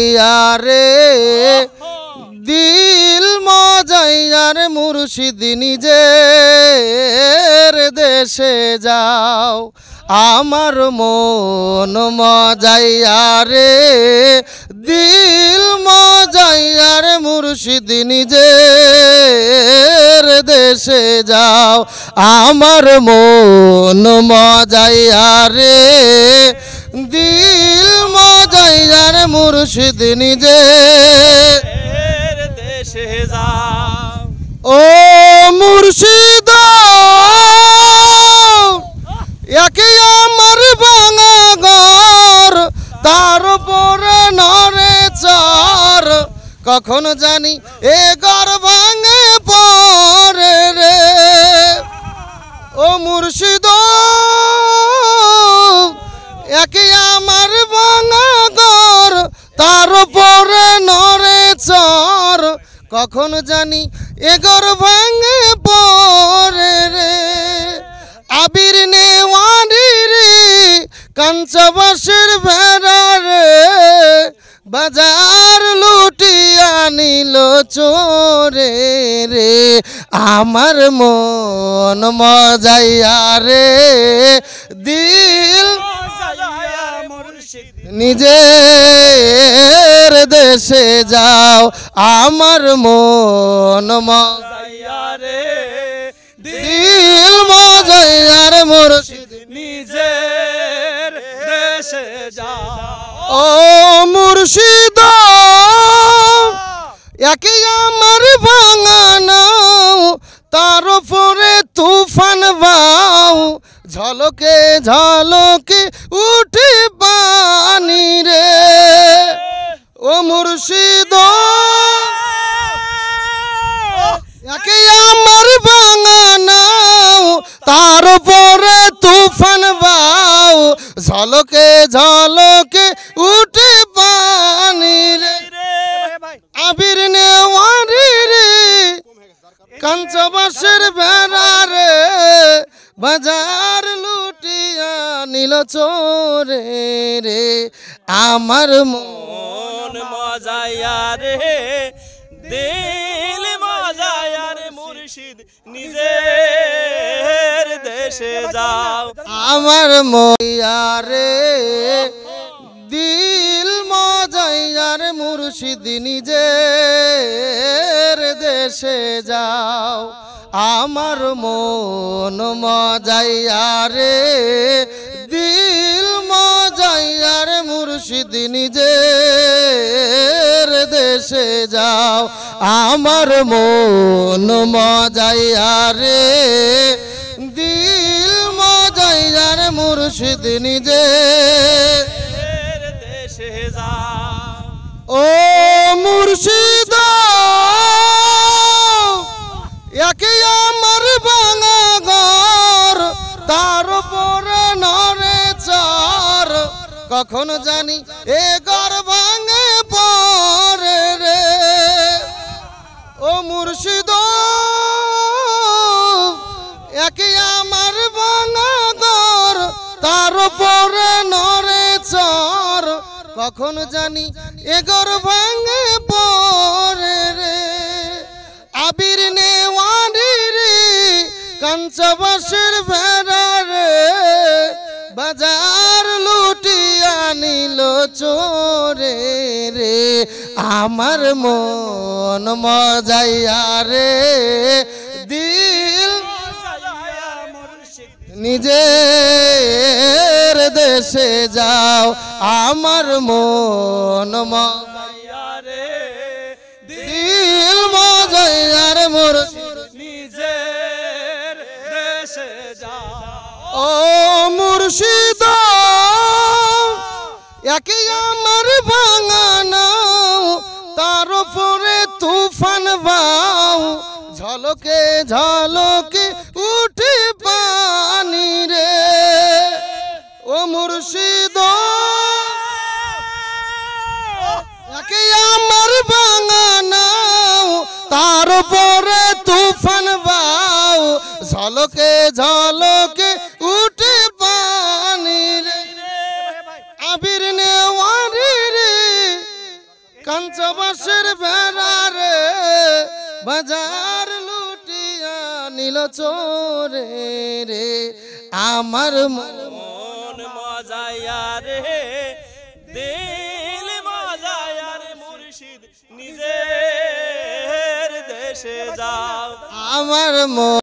মজাইয়া রে দিল মজাইয়ার মুর্শিদ নিজের দেশে যাও আমার মন মজাইয়া রে দিল মজাইয়ার মুর্শিদ নিজের দেশে যাও আমার মন মজাইয়া রে দিল মজাইয়ার মুর্শিদ নিজের দেশে যাও ও মুর্শিদ একে আমার ভাঙা ঘর তার উপরে নরে চর কখন জানি এ ঘর ভাঙে পরে রে ও মুর্শিদ একে আমার ভাঙা ঘর তার উপরে নরে চর কখন জানি এ ঘর ভাঙে পরে রে আবির নেওয়ারি রে কাঞ্চবাসের ভেড়া রে বাজার লুটিয়া নিল চোরে রে আমার মন মজাইয়া রে দিল নিজের দেশে যাও আমার মন মজাইয়া রে দিল মজাইয়ার মুর্শিদ নিজের দেশে যাও ও মুর্শিদ একে আমার ভাঙা নাও তার উপরে তুফান বাও ঝলকে ঝলকে উঠে পানি রে ও মুর্শিদ একে আমার ভাঙা নাও তার উপরে তুফান বাও ঝলকে ঝলকে উঠে পানি রে আবির নেওয়ারি রে কাঞ্চবাসের ভেড়া রে বাজার লুটিয়া নিল চোরে রে আমার মন মজাইয়া রে দিল মজাইয়া রে মুর্শিদ নিজের দেশে যাও আমার মইয়া রে দিল মজাইয়ার মুর্শিদ নিজের দেশে যাও আমার মন মজাইয়া রে দিল মজাইয়ার মুর্শিদ নিজের দেশে যাও আমার মন মজাইয়া রে দিল মজাইয়ার মুর্শিদ নিজের দেশে যাও ও মুর্শিদ একে আমার ভাঙা ঘর তার উপরে নরে চর কখন জানি এ ঘর ভাঙে পরে রে ও মুর্শিদ একে আমার ভাঙা ঘর তার উপরে নরে চর কখন জানি এ ঘর ভাঙে পরে রে আবির নেওয়ারি রে কাঞ্চবাসের ভেড়া রে বাজার লুটিয়া নিল চোরে রে আমার মন মজাইয়া রে দিল নিজের দেশে যাও আমার মন মজাইয়া রে দিল মজাইয়ার মুর্শিদ নিজের দেশে যাও ও মুর্শিদ একে আমার ভাঙা নাও তার উপরে তুফান বাও ঝলকে ঝলকে উঠে পানি রে ও মুর্শিদ একে আমার ভাঙা নাও তার উপরে তুফান বাও ঝলকে ঝলকে উঠে পানি রে আবির নেওয়ারি রে কাঞ্চবাসের বেড়া রে বাজার লুটিয়া নিল চোরে রে আমার মন মজায়া রে দিল মজায়া রে মুর্শিদ নিজের দেশে যাও আমার